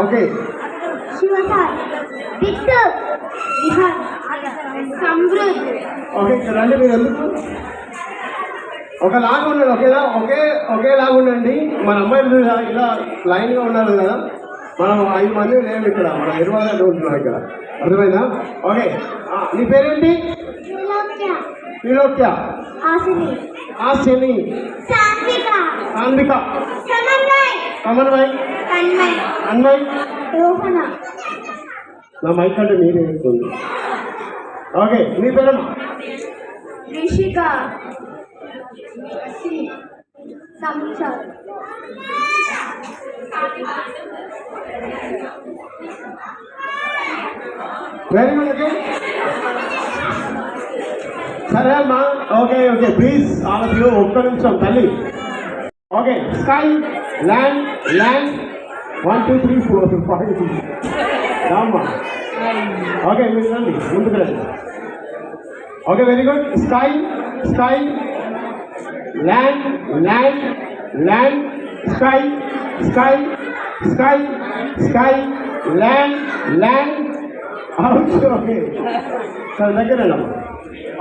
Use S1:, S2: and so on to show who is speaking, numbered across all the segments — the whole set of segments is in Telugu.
S1: ఓకే ఓకే ఇక్కడ రండి మీరు ఎందుకు ఒకలాగా ఉండండి ఒకేలాగా ఉండండి మన అమ్మాయిలు ఇలా లైన్గా ఉన్నారు కదా మనం 5 మంది లేవు ఇక్కడ మనం 20 ఉంటున్నాం ఇక్కడ అర్థమైందా ఓకే నీ పేరేంటి త్రిలోక్య ఆశని సాన్విక సమన్వయ్ అన్వయ్ నా మైక్ అంటే మీరే ఉంటుంది ఓకే నీ పేరమ్మా
S2: రిషిక
S1: వెరీ గుడ్ ఓకే సరే అమ్మా okay okay please all of you ఒక్క నిమిషం తల్లి ఓకే స్కై ల్యాండ్ ల్యాండ్ 1 2 3 4 5 రామ్మా ఓకే మీరు రండి ముందుకు రండి okay very good sky sky land land land sky sky sky sky land land okay సరే దగ్గర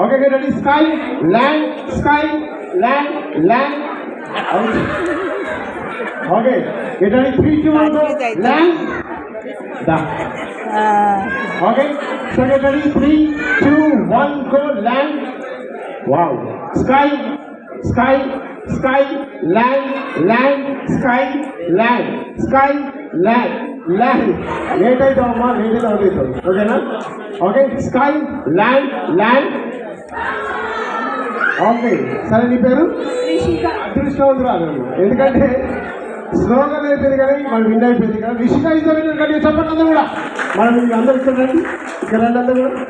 S1: okay ready sky land land okay get ready 3 2 1 go land da okay so get ready 3 2 1 go land wow sky land sky land late అయితే అమ్మా లేట్ అయితే ఓకేనా ఓకే స్కై ల్యాండ్ ఓకే సరే నీ పేరు అదృష్టవంతురాలు ఎందుకంటే స్లోగా అయిపోయింది కానీ మనం విన్ అయిపోయింది కదా రిషిక ఇద్దరు చెప్పండి అందరూ కూడా మనం అందరూ ఇక్కడ రండి అందరూ కూడా